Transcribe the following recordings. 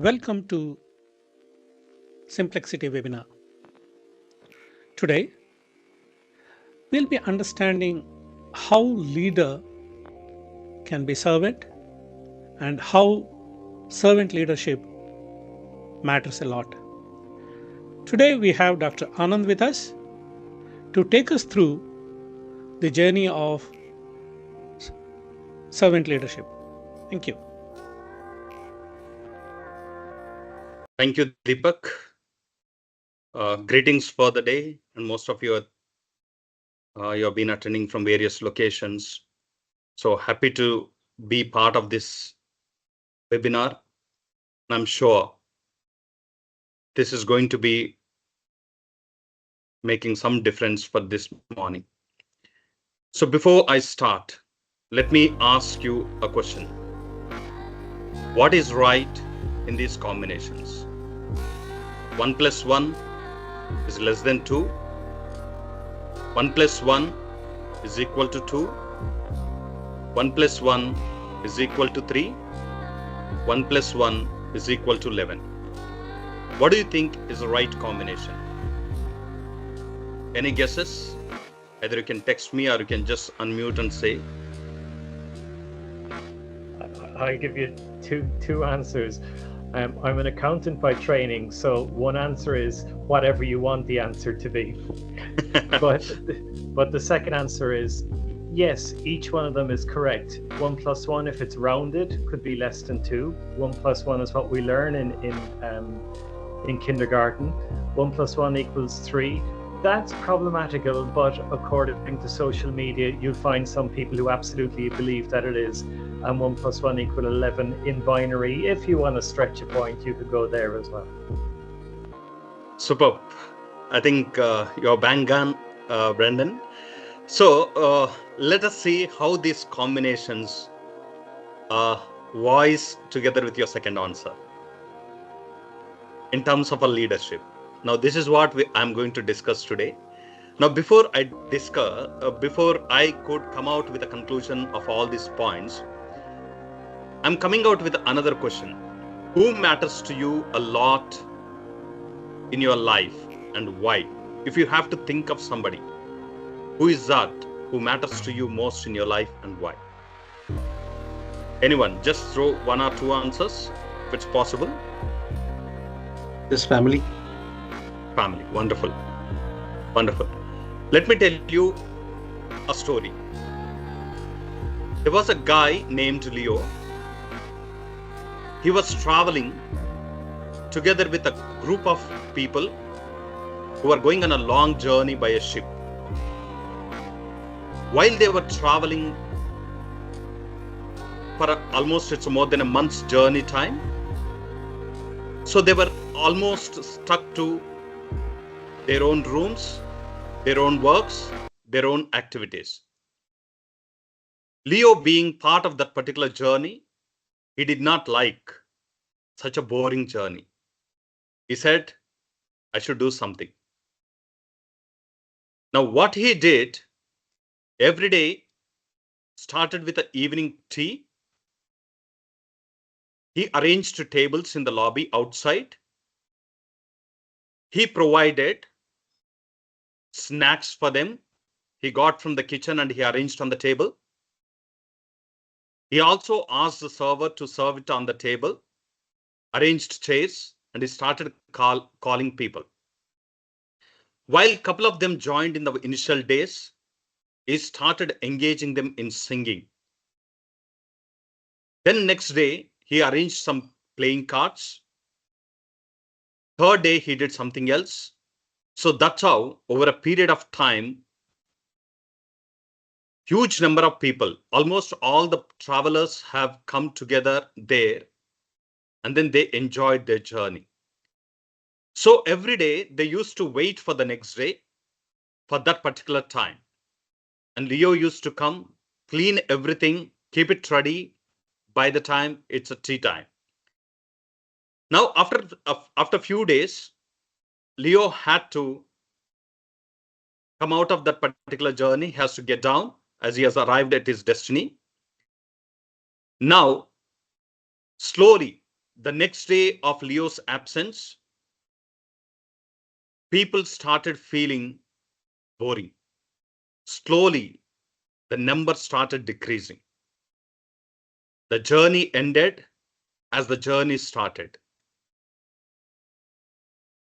Welcome to Simplexity webinar. Today, we'll be understanding how leader can be servant and how servant leadership matters a lot. Today, we have Dr. Anand with us to take us through the journey of servant leadership. Thank you. Thank you, Deepak. Greetings for the day, and most of you have been attending from various locations. So happy to be part of this webinar. I'm sure this is going to be making some difference for this morning. So before I start, let me ask you a question. What is right in these combinations? 1 plus 1 is less than 2. 1 plus 1 is equal to 2. 1 plus 1 is equal to 3. 1 plus 1 is equal to 11. What do you think is the right combination? Any guesses? Either you can text me or you can just unmute and say. I'll give you two answers. I'm an accountant by training, so one answer is whatever you want the answer to be. but the second answer is yes, each one of them is correct. 1 plus 1, if it's rounded, could be less than 2. 1 plus 1 is what we learn in kindergarten. 1 plus 1 equals 3. That's problematical, but according to social media, you'll find some people who absolutely believe that it is. And 1 plus 1 equal 11 in binary. If you want to stretch a point, you could go there as well. Superb. I think you're bang on, Brendan. So let us see how these combinations voice together with your second answer in terms of a leadership. Now, this is what I'm going to discuss today. Now, before I could come out with a conclusion of all these points, I'm coming out with another question. Who matters to you a lot in your life and why? If you have to think of somebody, who is that who matters to you most in your life and why? Anyone, just throw one or two answers if it's possible. This family. Family, wonderful. Wonderful. Let me tell you a story. There was a guy named Leo. He was traveling together with a group of people who were going on a long journey by a ship. While they were traveling for almost it's more than a month's journey time, so they were almost stuck to their own rooms, their own works, their own activities. Leo, being part of that particular journey, he did not like such a boring journey. He said, I should do something. Now, what he did every day started with an evening tea. He arranged tables in the lobby outside. He provided snacks for them. He got from the kitchen and he arranged on the table. He also asked the server to serve it on the table, arranged chairs, and he started calling people. While a couple of them joined in the initial days, he started engaging them in singing. Then next day, he arranged some playing cards. Third day, he did something else. So that's how, over a period of time, huge number of people, almost all the travelers have come together there, and then they enjoyed their journey. So every day they used to wait for the next day for that particular time. And Leo used to come, clean everything, keep it ready by the time it's a tea time. Now, after a few days, Leo had to come out of that particular journey, has to get down as he has arrived at his destiny. Now, slowly, the next day of Leo's absence, people started feeling boring. Slowly, the number started decreasing. The journey ended as the journey started.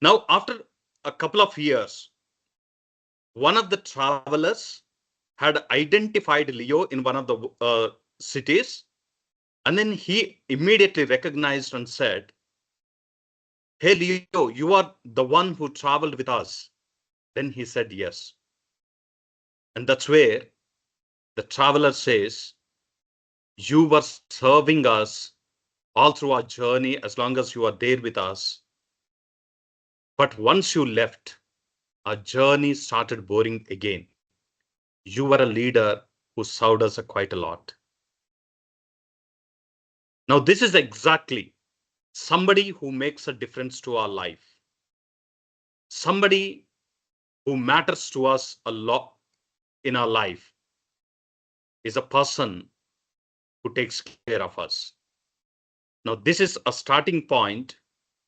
Now, after a couple of years, one of the travelers had identified Leo in one of the cities, and then he immediately recognized and said, "Hey, Leo, you are the one who traveled with us." Then he said, "Yes." And that's where the traveler says, "You were serving us all through our journey as long as you are there with us. But once you left, our journey started boring again. You were a leader who served us quite a lot." Now, this is exactly somebody who makes a difference to our life, somebody who matters to us a lot in our life is a person who takes care of us. Now, this is a starting point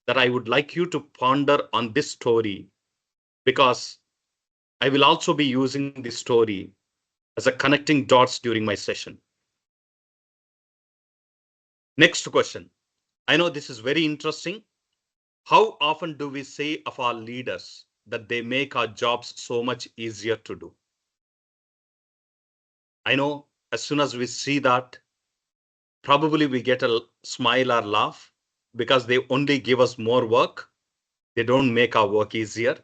that I would like you to ponder on this story, because I will also be using this story as a connecting dots during my session. Next question. I know this is very interesting. How often do we say of our leaders that they make our jobs so much easier to do? I know as soon as we see that, probably we get a smile or laugh, because they only give us more work. They don't make our work easier.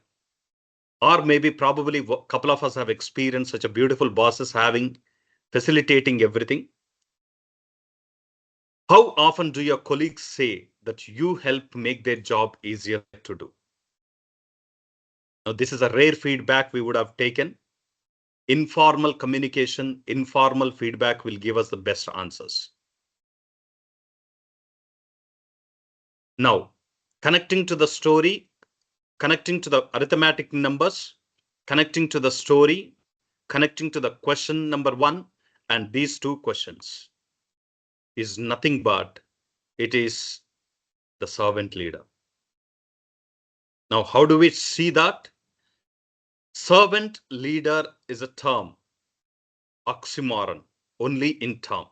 Or maybe probably a couple of us have experienced such a beautiful bosses facilitating everything. How often do your colleagues say that you help make their job easier to do? Now, this is a rare feedback we would have taken. Informal communication, informal feedback will give us the best answers. Now, connecting to the story, connecting to the arithmetic numbers, connecting to the story, connecting to the question number one, and these two questions is nothing but it is the servant leader. Now, how do we see that? Servant leader is a term, oxymoron, only in term.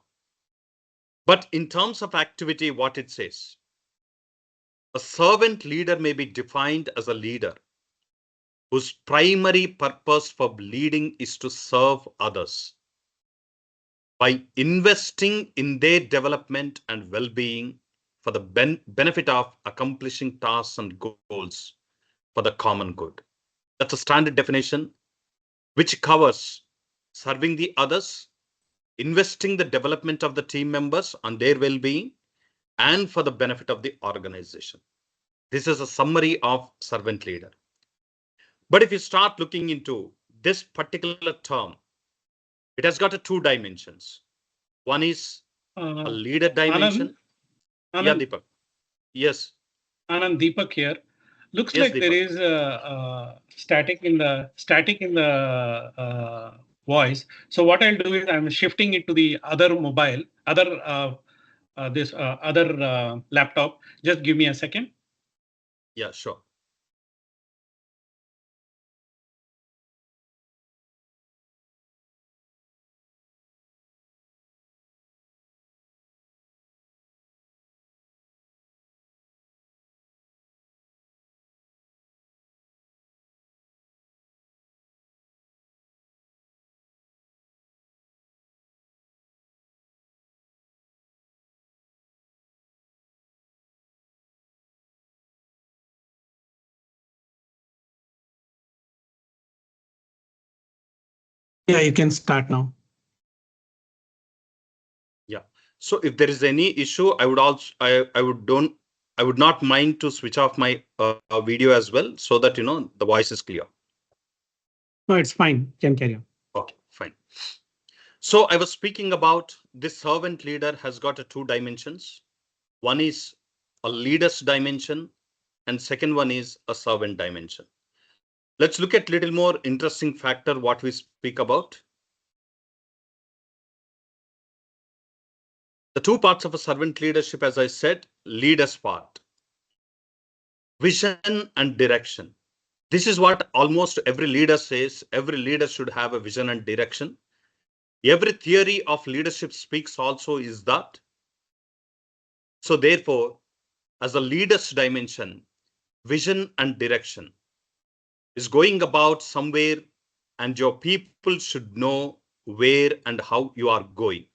But in terms of activity, what it says, a servant leader may be defined as a leader whose primary purpose for leading is to serve others by investing in their development and well-being for the benefit of accomplishing tasks and goals for the common good. That's a standard definition which covers serving the others, investing the development of the team members on their well-being, and for the benefit of the organization. This is a summary of servant leader. But if you start looking into this particular term, it has got two dimensions. One is a Uh, leader Anand, dimension. Yeah, Anand, Deepak. Yes. Anand, Deepak here. Looks Yes, like there Deepak. is a static in the voice. So what I'll do is I'm shifting it to the other mobile, other this other laptop. Just give me a second. Yeah, sure. Yeah, you can start now. Yeah. So if there is any issue, I would also I would not mind to switch off my video as well, so that the voice is clear. No, it's fine. You can carry on. Okay, fine. So I was speaking about this servant leader has got two dimensions. One is a leader's dimension, and second one is a servant dimension. Let's look at little more interesting factor what we speak about. The two parts of a servant leadership, as I said, leader's part, vision and direction. This is what almost every leader says. Every leader should have a vision and direction. Every theory of leadership speaks also is that. So therefore, as a leader's dimension, vision and direction is going about somewhere, and your people should know where and how you are going.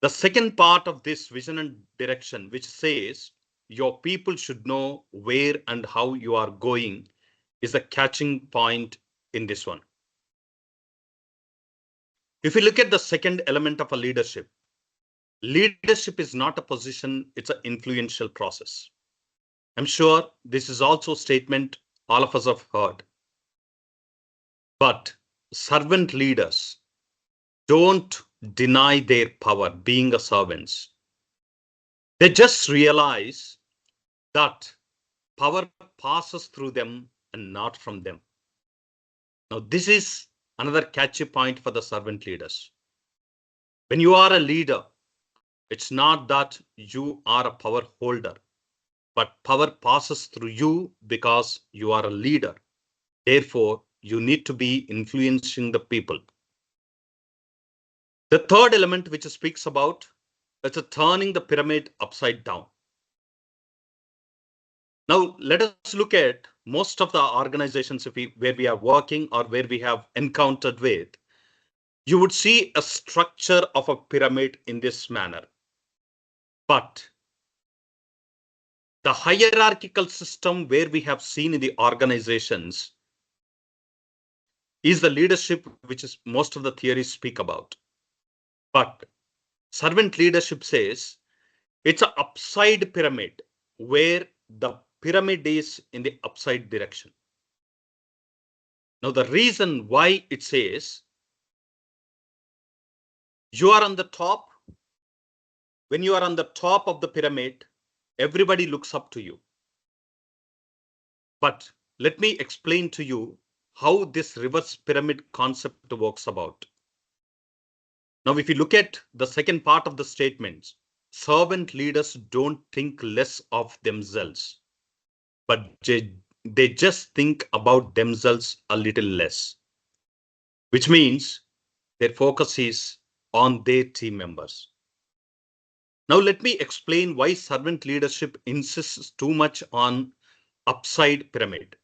The second part of this vision and direction, which says your people should know where and how you are going, is a catching point in this one. If you look at the second element of a leadership, leadership is not a position, it's an influential process. I'm sure this is also a statement all of us have heard. But servant leaders don't deny their power being a servants. They just realize that power passes through them and not from them. Now, this is another catchy point for the servant leaders. When you are a leader, it's not that you are a power holder, but power passes through you because you are a leader. Therefore, you need to be influencing the people. The third element which speaks about is turning the pyramid upside down. Now, let us look at most of the organizations where we are working or where we have encountered with. You would see a structure of a pyramid in this manner. But the hierarchical system where we have seen in the organizations is the leadership which is most of the theories speak about. But servant leadership says it's an upside pyramid where the pyramid is in the upside direction. Now, the reason why it says you are on the top, when you are on the top of the pyramid, everybody looks up to you. But let me explain to you how this reverse pyramid concept works about. Now, if you look at the second part of the statements, servant leaders don't think less of themselves, but they just think about themselves a little less, which means their focus is on their team members. Now, let me explain why servant leadership insists too much on upside pyramid.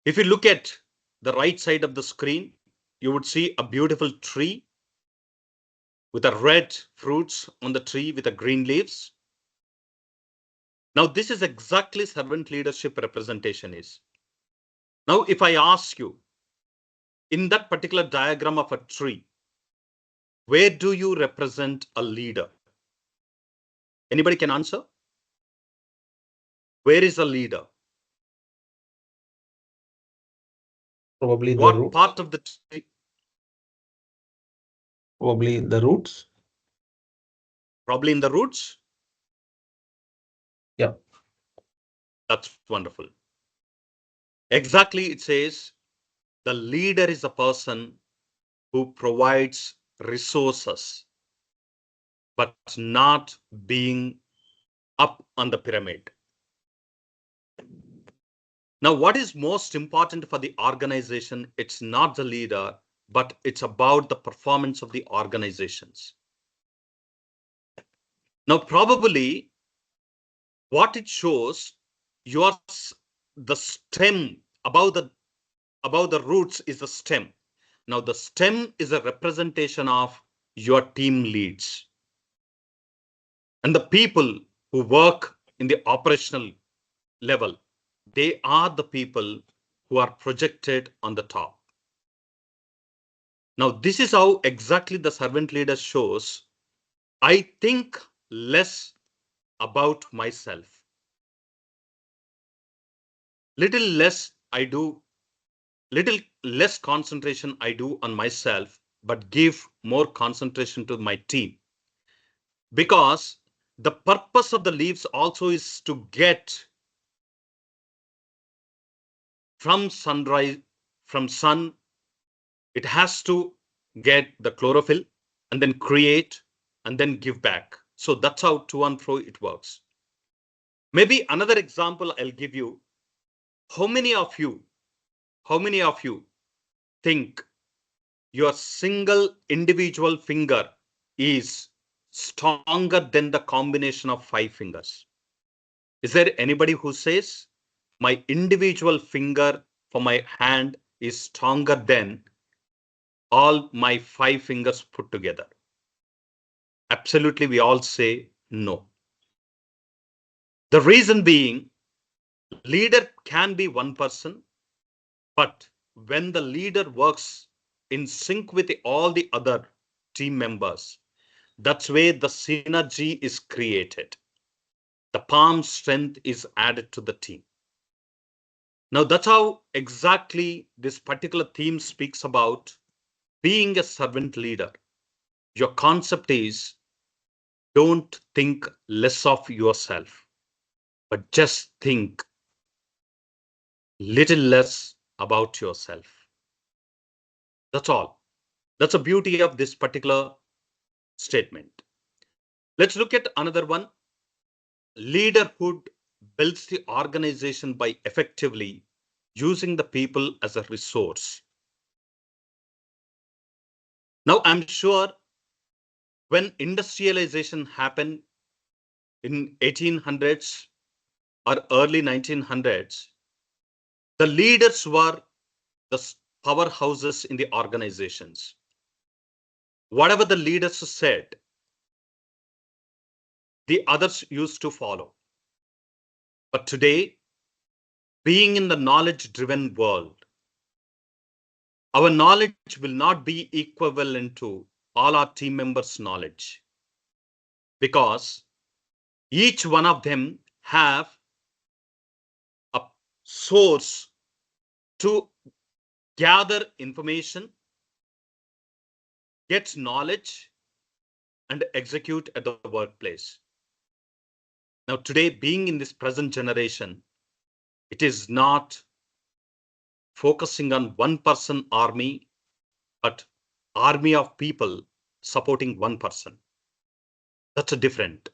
If you look at the right side of the screen, you would see a beautiful tree with a red fruits on the tree with a green leaves. Now, this is exactly servant leadership representation is. Now, if I ask you, in that particular diagram of a tree, where do you represent a leader? Anybody can answer? Where is a leader? Probably the What root. part of the tree? Probably the roots. Probably in the roots. Yeah. That's wonderful. Exactly, it says the leader is a person who provides resources, but not being up on the pyramid. Now, what is most important for the organization? It's not the leader, but it's about the performance of the organizations. Now, probably what it shows, the stem above the roots is the stem. Now, the stem is a representation of your team leads and the people who work in the operational level. They are the people who are projected on the top. Now, this is how exactly the servant leader shows. I think less about myself. Little less I do, little less concentration I do on myself, but give more concentration to my team. Because the purpose of the leaves also is to get from sunrise, from sun, it has to get the chlorophyll and then create and then give back. So that's how to and fro it works. Maybe another example I'll give you. How many of you, how many of you think your single individual finger is stronger than the combination of 5 fingers? Is there anybody who says my individual finger for my hand is stronger than all my 5 fingers put together? Absolutely, we all say no. The reason being, leader can be one person, but when the leader works in sync with all the other team members, that's where the synergy is created. The palm strength is added to the team. Now, that's how exactly this particular theme speaks about being a servant leader. Your concept is don't think less of yourself, but just think little less about yourself. That's all. That's the beauty of this particular statement. Let's look at another one. Leaderhood builds the organization by effectively using the people as a resource. Now, I'm sure when industrialization happened in 1800s or early 1900s, the leaders were the powerhouses in the organizations. Whatever the leaders said, the others used to follow. But today, being in the knowledge driven world, our knowledge will not be equivalent to all our team members' knowledge, because each one of them have a source to gather information, get knowledge, and execute at the workplace. Now, today, being in this present generation, it is not focusing on one person army, but army of people supporting one person. That's a different.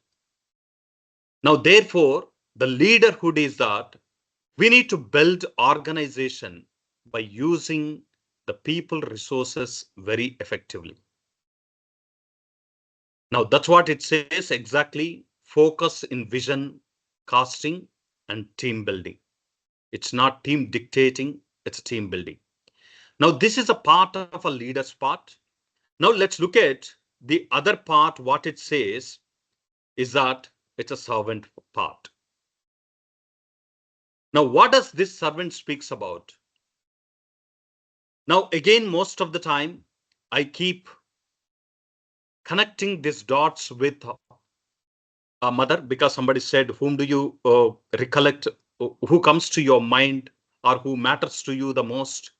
Now, therefore, the leaderhood is that we need to build organization by using the people resources very effectively. Now, that's what it says exactly. Focus in vision casting and team building. It's not team dictating, it's team building. Now, this is a part of a leader's part. Now, let's look at the other part. What it says is that it's a servant part. Now, what does this servant speaks about? Now, again, most of the time, I keep connecting these dots with a mother, because somebody said, whom do you recollect, who comes to your mind, or who matters to you the most?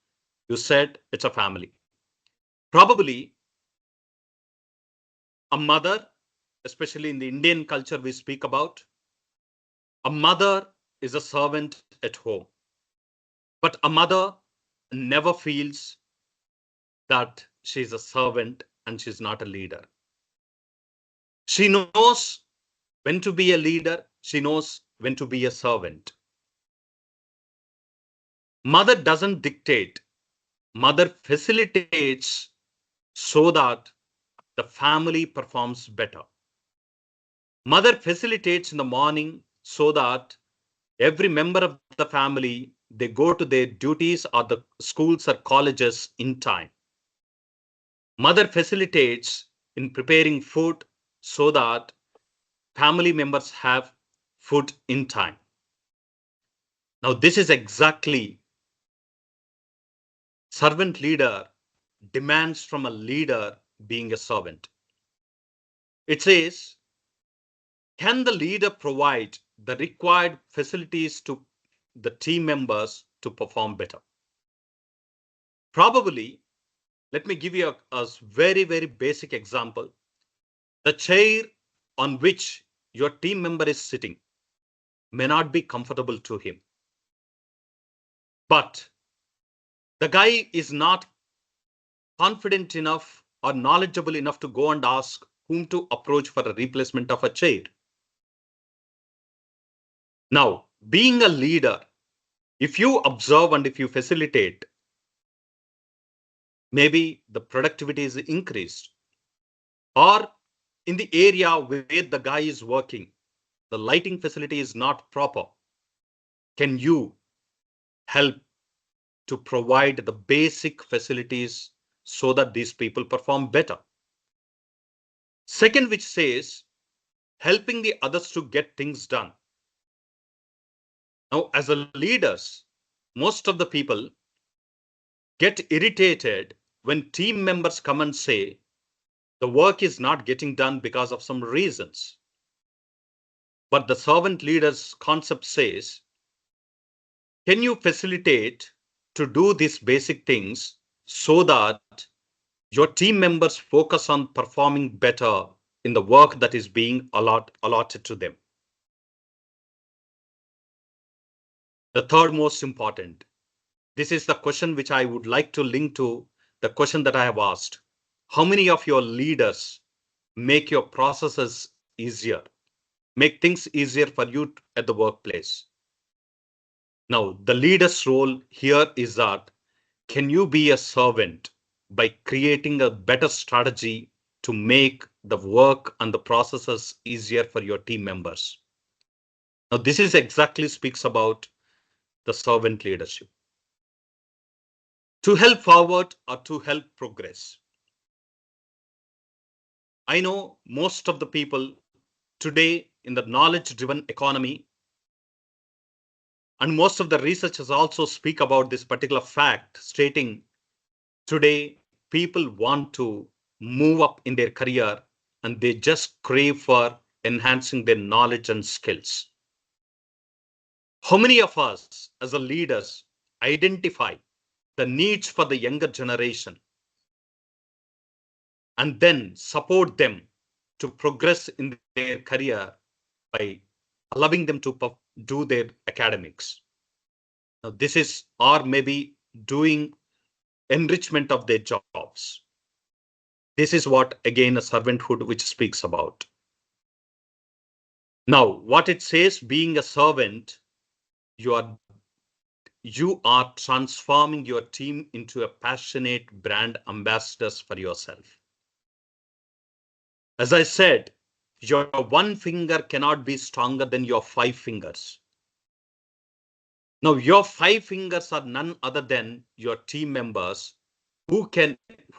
You said it's a family. Probably a mother, especially in the Indian culture we speak about, a mother is a servant at home. But a mother never feels that she's a servant and she's not a leader. She knows when to be a leader. She knows when to be a servant. Mother doesn't dictate. Mother facilitates so that the family performs better. Mother facilitates in the morning so that every member of the family, they go to their duties or the schools or colleges in time. Mother facilitates in preparing food so that family members have food in time. Now, this is exactly servant leader demands from a leader being a servant. It says, can the leader provide the required facilities to the team members to perform better? Probably, let me give you a very, very basic example. The chair on which your team member is sitting may not be comfortable to him, but the guy is not confident enough or knowledgeable enough to go and ask whom to approach for a replacement of a chair. Now, being a leader, if you observe and if you facilitate, maybe the productivity is increased. Or in the area where the guy is working, the lighting facility is not proper. Can you help to provide the basic facilities so that these people perform better? Second, which says helping the others to get things done. Now, as a leaders, most of the people get irritated when team members come and say the work is not getting done because of some reasons. But the servant leaders concept says, can you facilitate to do these basic things so that your team members focus on performing better in the work that is being allotted to them? The third most important, this is the question which I would like to link to the question that I have asked. How many of your leaders make your processes easier, make things easier for you at the workplace? Now, the leader's role here is that can you be a servant by creating a better strategy to make the work and the processes easier for your team members? Now, this is exactly speaks about the servant leadership. To help forward or to help progress. I know most of the people today in the knowledge driven economy, and most of the researchers also speak about this particular fact, stating today people want to move up in their career and they just crave for enhancing their knowledge and skills. How many of us as a leaders identify the needs for the younger generation and then support them to progress in their career by allowing them to do their academics? Now, this is, or maybe doing enrichment of their jobs. This is what, again, a servanthood which speaks about. Now, what it says, being a servant, you are transforming your team into a passionate brand ambassadors for yourself. As I said, your one finger cannot be stronger than your 5 fingers. Now, your 5 fingers are none other than your team members who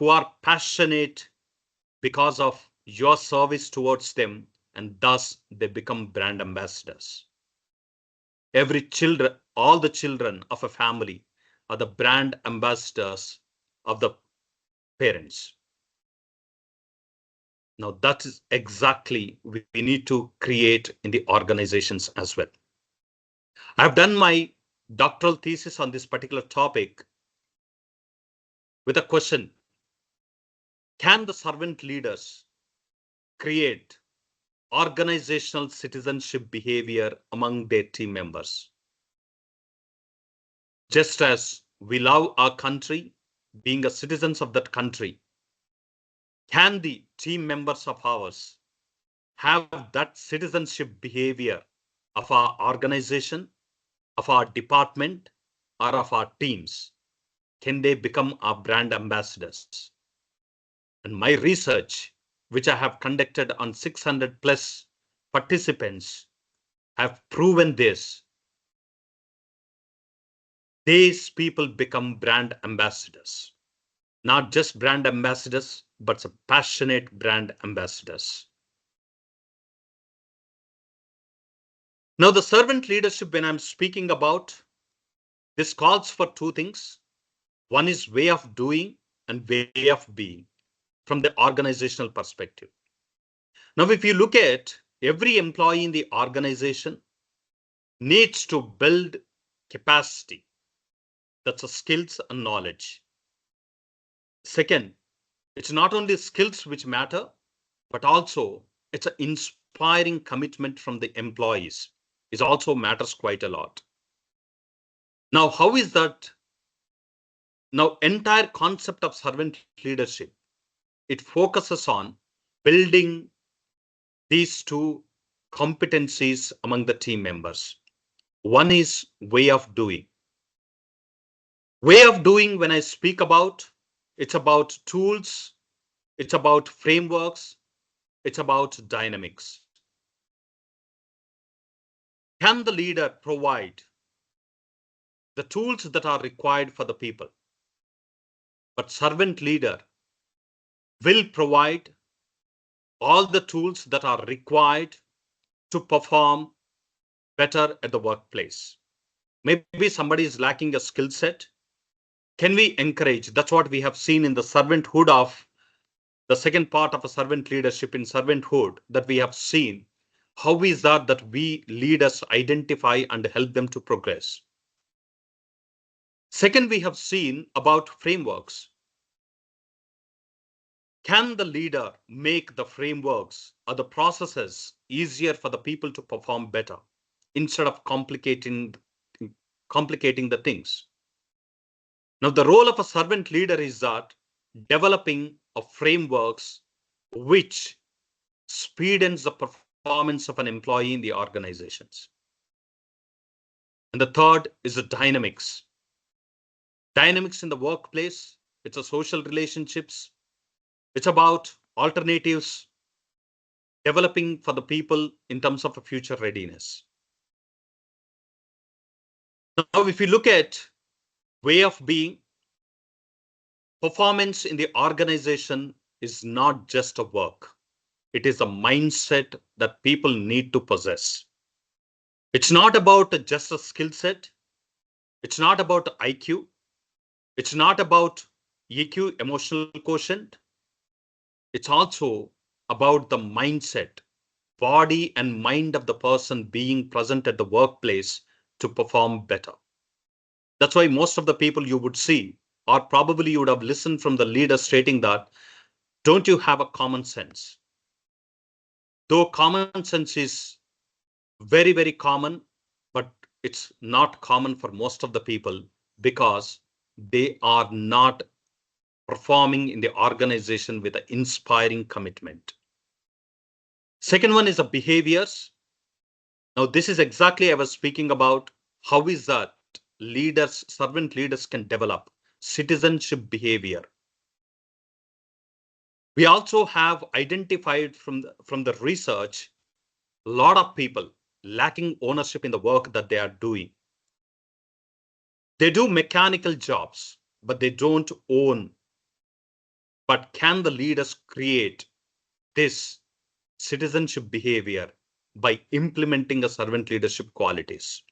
are passionate because of your service towards them, and thus they become brand ambassadors. All the children of a family are the brand ambassadors of the parents. Now, that is exactly we need to create in the organizations as well. I've done my doctoral thesis on this particular topic with a question: can the servant leaders create organizational citizenship behavior among their team members? Just as we love our country, being a citizens of that country, can the team members of ours have that citizenship behavior of our organization, of our department, or of our teams? Can they become our brand ambassadors? And my research, which I have conducted on 600 plus participants, have proven this. These people become brand ambassadors, not just brand ambassadors, but passionate brand ambassadors. Now, the servant leadership, when I'm speaking about, this calls for two things. One is way of doing and way of being from the organizational perspective. Now, if you look at every employee in the organization needs to build capacity. That's a skills and knowledge. Second, it's not only skills which matter, but also it's an inspiring commitment from the employees. It also matters quite a lot. Now, how is that? Now, entire concept of servant leadership, it focuses on building these two competencies among the team members. One is way of doing. Way of doing, when I speak about, it's about tools, it's about frameworks, it's about dynamics. Can the leader provide the tools that are required for the people? But servant leader will provide all the tools that are required to perform better at the workplace. Maybe somebody is lacking a skill set. Can we encourage? That's what we have seen in the servanthood of the second part of a servant leadership in servanthood, that we have seen. How is that we leaders identify and help them to progress? Second, we have seen about frameworks. Can the leader make the frameworks or the processes easier for the people to perform better instead of complicating the things? Now, the role of a servant leader is that developing a frameworks which speedens the performance of an employee in the organizations. And the third is the dynamics. Dynamics in the workplace, it's a social relationships, it's about alternatives, developing for the people in terms of a future readiness. Now, if you look at way of being, performance in the organization is not just a work. It is a mindset that people need to possess. It's not about just a skill set. It's not about IQ. It's not about EQ, emotional quotient. It's also about the mindset, body and mind of the person being present at the workplace to perform better. That's why most of the people you would see, or probably you would have listened from the leader stating that, don't you have a common sense? Though common sense is very, very common, but it's not common for most of the people because they are not performing in the organization with an inspiring commitment. Second one is the behaviors. Now, this is exactly I was speaking about. How is that leaders, servant leaders can develop citizenship behavior? We also have identified from the research a lot of people lacking ownership in the work that they are doing. They do mechanical jobs, but they don't own. But can the leaders create this citizenship behavior by implementing a servant leadership qualities?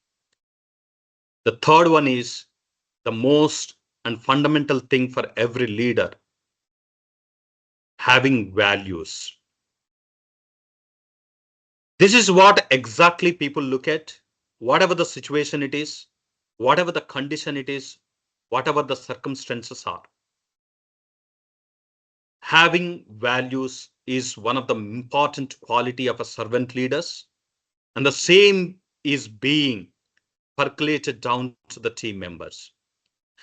The third one is the most and fundamental thing for every leader, having values. This is what exactly people look at, whatever the situation it is, whatever the condition it is, whatever the circumstances are. Having values is one of the important quality of a servant leaders, and the same is being percolated down to the team members.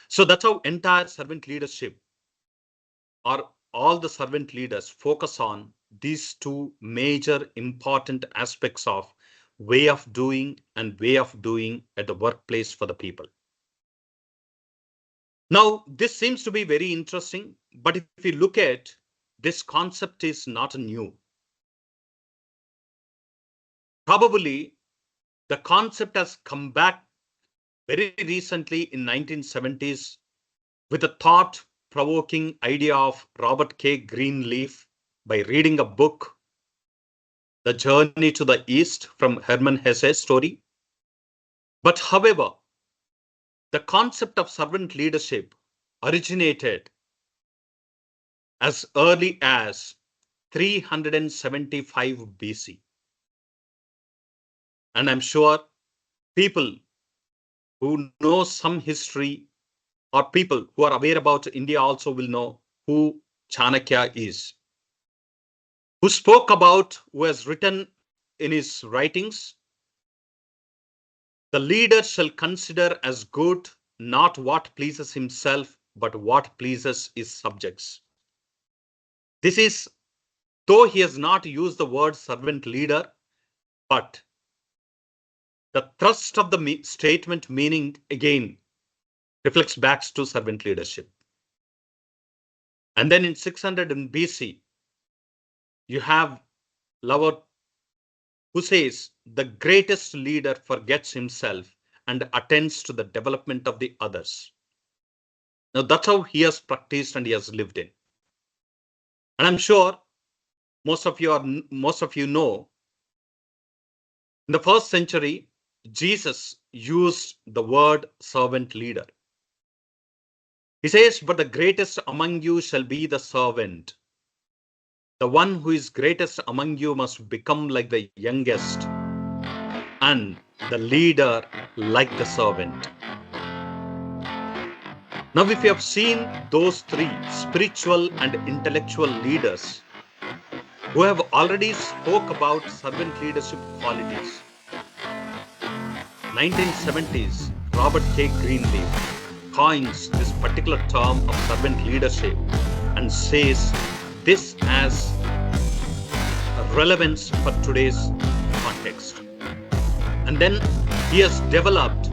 So that's how entire servant leadership, or all the servant leaders, focus on these two major important aspects of way of doing and way of doing at the workplace for the people. Now, this seems to be very interesting, but if you look at this concept is not new. Probably the concept has come back very recently in 1970s with a thought-provoking idea of Robert K. Greenleaf by reading a book, The Journey to the East from Hermann Hesse's story. But however, the concept of servant leadership originated as early as 375 BC. And I'm sure people who know some history or people who are aware about India also will know who Chanakya is, who spoke about, who has written in his writings, the leader shall consider as good not what pleases himself, but what pleases his subjects. This is Though he has not used the word servant leader, but the thrust of the statement meaning again reflects back to servant leadership. And then in 600 in BC, you have Lover who says the greatest leader forgets himself and attends to the development of the others. Now that's how he has practiced and he has lived in. And I'm sure most of you know in the first century, Jesus used the word servant leader. He says, but the greatest among you shall be the servant. The one who is greatest among you must become like the youngest, and the leader like the servant. Now, if you have seen those three spiritual and intellectual leaders who have already spoke about servant leadership qualities, 1970s, Robert K. Greenleaf coins this particular term of servant leadership and says this has relevance for today's context. And then he has developed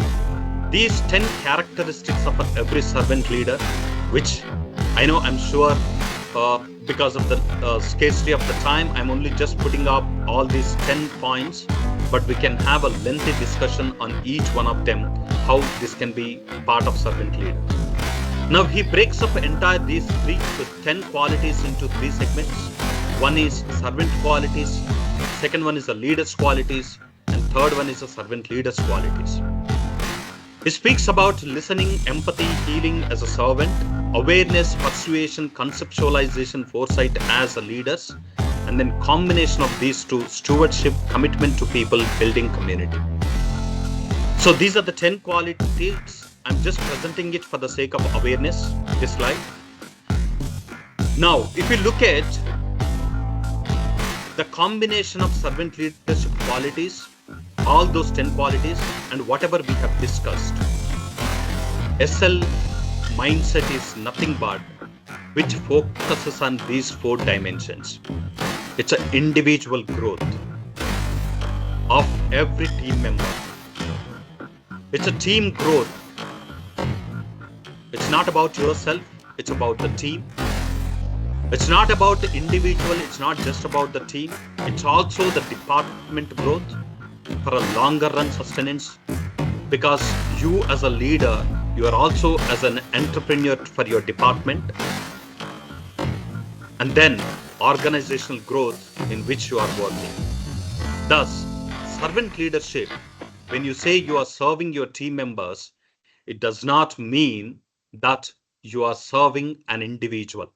these 10 characteristics of every servant leader, which I'm sure because of the scarcity of the time, I'm only just putting up all these 10 points, but we can have a lengthy discussion on each one of them, how this can be part of servant leader. Now he breaks up entire these 10 qualities into 3 segments. One is servant qualities, second one is the leader's qualities, and third one is the servant leader's qualities. He speaks about listening, empathy, healing as a servant, awareness, persuasion, conceptualization, foresight as a leaders, and then combination of these two, stewardship, commitment to people, building community. So these are the 10 qualities. I'm just presenting it for the sake of awareness, this slide. Now, if you look at the combination of servant leadership qualities, all those 10 qualities, and whatever we have discussed, SL mindset is nothing but which focuses on these 4 dimensions. It's an individual growth of every team member. It's a team growth. It's not about yourself, it's about the team. It's not about the individual, it's not just about the team. It's also the department growth for a longer run sustenance, because you as a leader, you are also as an entrepreneur for your department, and then organizational growth in which you are working. Thus, servant leadership, when you say you are serving your team members, it does not mean that you are serving an individual.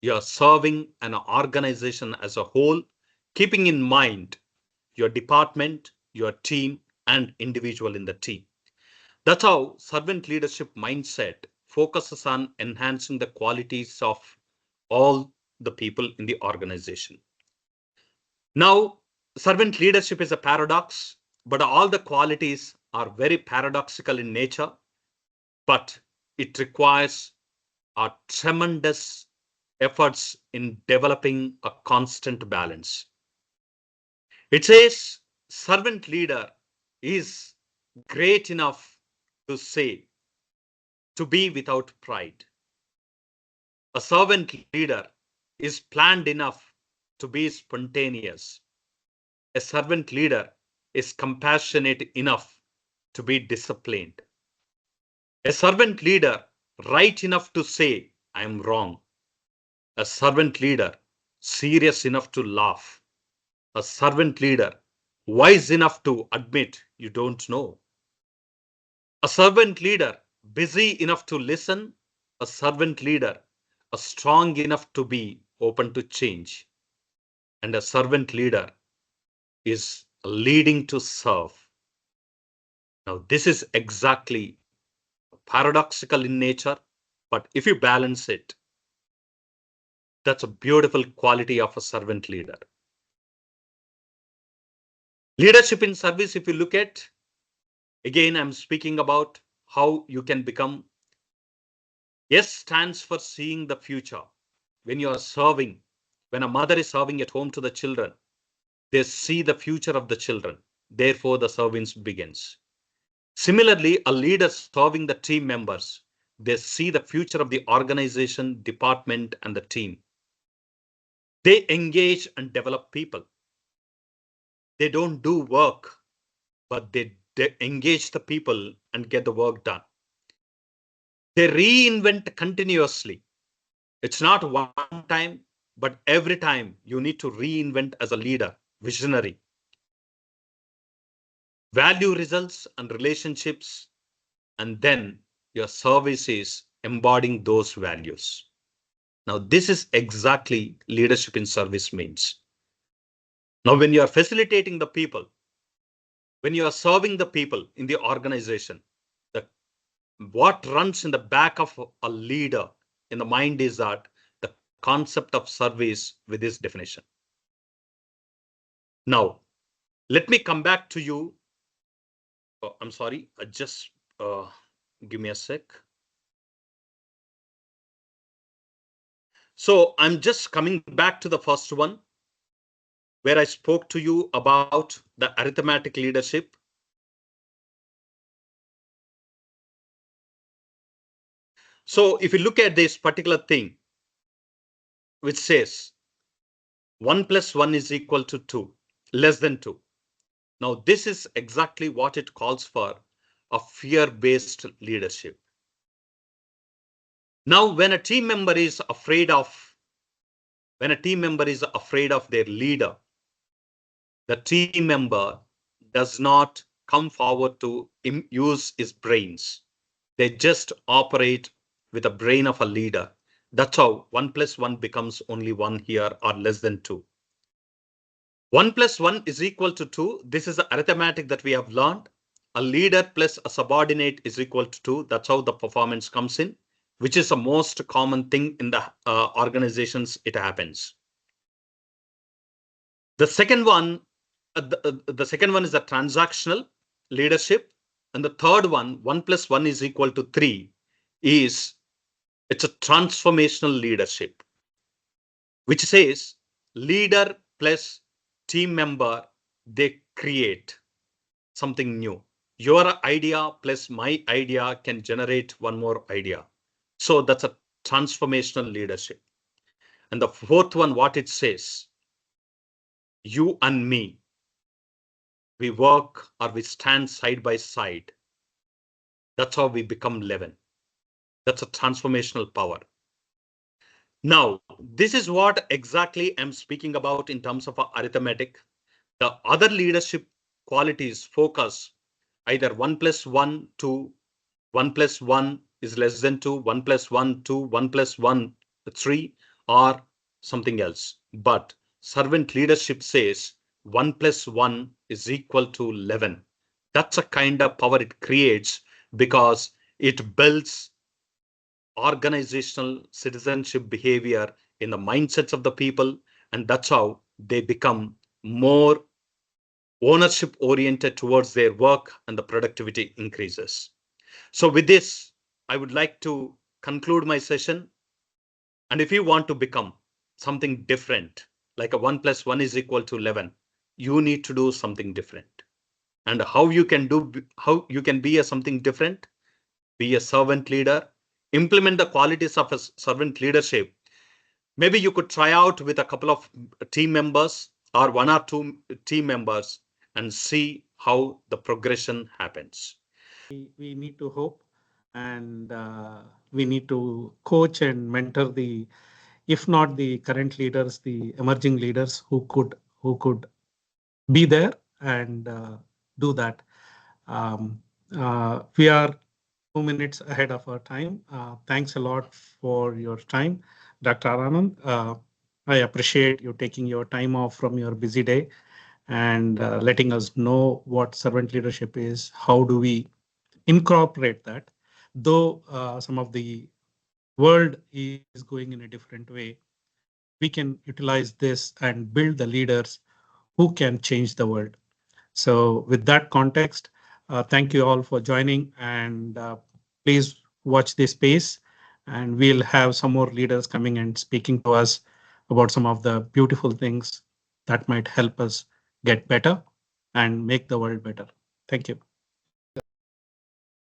You are serving an organization as a whole, keeping in mind your department, your team, and individual in the team. That's how servant leadership mindset focuses on enhancing the qualities of all the people in the organization. Now, servant leadership is a paradox, but all the qualities are very paradoxical in nature, but it requires a tremendous efforts in developing a constant balance. It says servant leader is great enough to say, to be without pride. A servant leader is planned enough to be spontaneous. A servant leader is compassionate enough to be disciplined. A servant leader right enough to say, I am wrong. A servant leader serious enough to laugh. A servant leader wise enough to admit you don't know. A servant leader busy enough to listen. A servant leader strong enough to be open to change. And a servant leader is leading to serve. Now, this is exactly paradoxical in nature, but if you balance it, that's a beautiful quality of a servant leader. Leadership in service, if you look at, again, I'm speaking about how you can become. S stands for seeing the future. When you are serving, When a mother is serving at home to the children, they see the future of the children. Therefore, the service begins. Similarly, a leader serving the team members, they see the future of the organization, department, and the team. They engage and develop people. They don't do work, but they engage the people and get the work done. They reinvent continuously. It's not one time, but every time you need to reinvent as a leader, visionary. Value results and relationships, and then your service is embodying those values. Now, this is exactly leadership in service means. Now, when you are facilitating the people, when you are serving the people in the organization, the, what runs in the back of a leader in the mind is that the concept of service with this definition. Now, let me come back to you. Oh, I'm sorry, just give me a sec. So I'm just coming back to the first one, where I spoke to you about the arithmetic leadership. So if you look at this particular thing, which says 1 plus 1 is equal to 2, less than 2. Now, this is exactly what it calls for, a fear-based leadership. Now, when a team member is afraid of their leader, the team member does not come forward to use his brains. They just operate with the brain of a leader. That's how 1 plus 1 becomes only 1 here, or less than 2. 1 plus 1 is equal to 2. This is the arithmetic that we have learned. A leader plus a subordinate is equal to 2. That's how the performance comes in, which is the most common thing in the organizations. It happens. The second one, the second one is the transactional leadership, and the third one, 1 plus 1 is equal to 3, it's a transformational leadership, which says leader plus team member, they create something new. Your idea plus my idea can generate one more idea. So that's a transformational leadership. And the fourth one, what it says, you and me, we work or we stand side by side. That's how we become 11. That's a transformational power. Now, this is what exactly I'm speaking about in terms of arithmetic. The other leadership qualities focus either 1 plus 1, 2, 1 plus 1 is less than 2, 1 plus 1, 2, 1 plus 1, 3, or something else. But servant leadership says 1 plus 1 is equal to 11. That's a kind of power it creates because it builds organizational citizenship behavior in the mindsets of the people, and that's how they become more ownership oriented towards their work and the productivity increases. So with this, I would like to conclude my session. And if you want to become something different, like a 1 plus 1 is equal to 11, you need to do something different. And how you can be a something different, be a servant leader, implement the qualities of a servant leadership. Maybe you could try out with a couple of team members or 1 or 2 team members and see how the progression happens. We need to hope, and we need to coach and mentor the, if not the current leaders, the emerging leaders who could be there and do that. We are 2 minutes ahead of our time. Thanks a lot for your time, Dr. Anand. I appreciate you taking your time off from your busy day and letting us know what servant leadership is. How do we incorporate that? Though some of the world is going in a different way, we can utilize this and build the leaders who can change the world. So with that context, thank you all for joining, and please watch this space, and we'll have some more leaders coming and speaking to us about some of the beautiful things that might help us get better and make the world better. Thank you.